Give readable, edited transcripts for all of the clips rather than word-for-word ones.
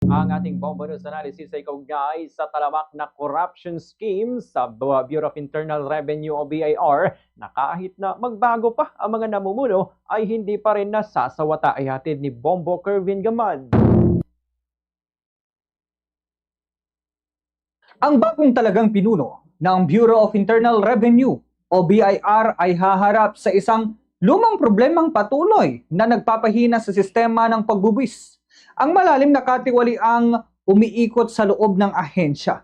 Ang ating Bombo News Analysis ay kaugnay sa talamak na corruption scheme sa Bureau of Internal Revenue o BIR na kahit na magbago pa ang mga namumuno ay hindi pa rin nasasawata, ay hatid ni Bombo Kervin Gamad. Ang bagong talagang pinuno ng Bureau of Internal Revenue o BIR ay haharap sa isang lumang problemang patuloy na nagpapahina sa sistema ng pagbubuwis. Ang malalim na katiwaliang umiikot sa loob ng ahensya.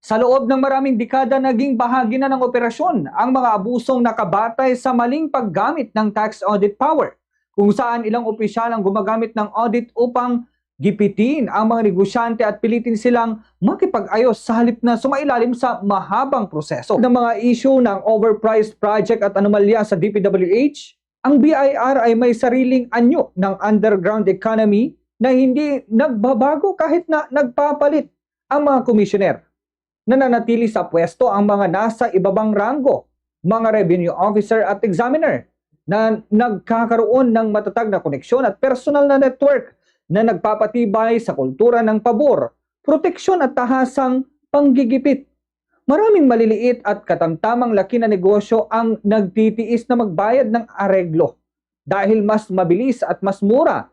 Sa loob ng maraming dekada naging bahagi na ng operasyon ang mga abusong nakabatay sa maling paggamit ng tax audit power, kung saan ilang opisyal ang gumagamit ng audit upang gipitin ang mga negosyante at pilitin silang makipag-ayos sa halip na sumailalim sa mahabang proseso. Ng mga issue ng overpriced project at anomalya sa DPWH, ang BIR ay may sariling anyo ng underground economy na hindi nagbabago kahit na nagpapalit ang mga komisyoner. Nananatili sa pwesto ang mga nasa ibabang ranggo, mga revenue officer at examiner na nagkakaroon ng matatag na koneksyon at personal na network na nagpapatibay sa kultura ng pabor, proteksyon at tahasang panggigipit. Maraming maliliit at katamtamang laki na negosyo ang nagtitiis na magbayad ng areglo dahil mas mabilis at mas mura.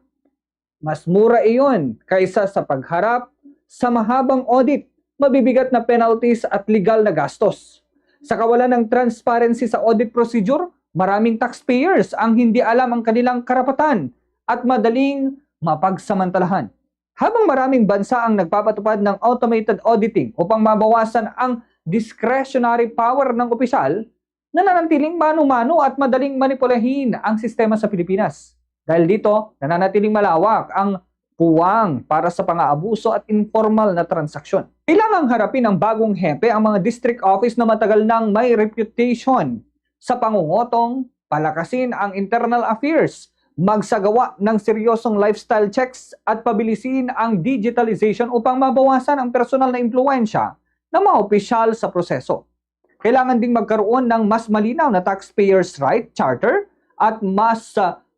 Mas mura iyon kaysa sa pagharap sa mahabang audit, mabibigat na penalties at legal na gastos. Sa kawalan ng transparency sa audit procedure, maraming taxpayers ang hindi alam ang kanilang karapatan at madaling mapagsamantalahan. Habang maraming bansa ang nagpapatupad ng automated auditing upang mabawasan ang discretionary power ng opisyal, nananatiling mano-mano at madaling manipulahin ang sistema sa Pilipinas. Dahil dito, nananatiling malawak ang puwang para sa pang-aabuso at informal na transaksyon. Kailangang harapin ng bagong hepe ang mga district office na matagal nang may reputation sa pangungotong, palakasin ang internal affairs, magsagawa ng seryosong lifestyle checks at pabilisin ang digitalization upang mabawasan ang personal na impluensya ng mga opisyal sa proseso. Kailangan ding magkaroon ng mas malinaw na taxpayers' right charter at mas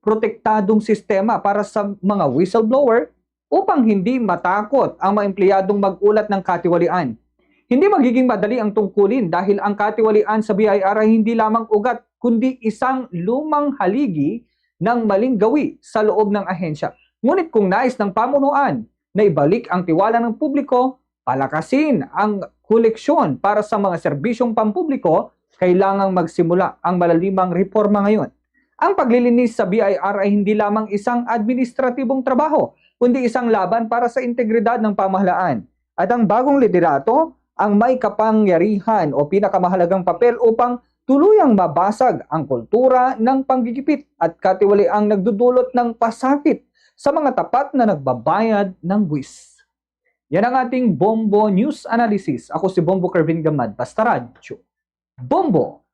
protektadong sistema para sa mga whistleblower upang hindi matakot ang mga empleyadong mag-ulat ng katiwalian. Hindi magiging madali ang tungkulin dahil ang katiwalian sa BIR ay hindi lamang ugat kundi isang lumang haligi ng maling gawi sa loob ng ahensya. Ngunit kung nais ng pamunuan na ibalik ang tiwala ng publiko, palakasin ang koleksyon para sa mga serbisyong pampubliko, kailangang magsimula ang malalimang reforma ngayon. Ang paglilinis sa BIR ay hindi lamang isang administratibong trabaho, kundi isang laban para sa integridad ng pamahalaan. At ang bagong liderato ang may kapangyarihan o pinakamahalagang papel upang tuluyang mabasag ang kultura ng panggigipit at katiwaliang nagdudulot ng pasakit sa mga tapat na nagbabayad ng buwis. Yan ang ating Bombo News Analysis. Ako si Bombo Kervin Gamad, basta radyo. Bombo!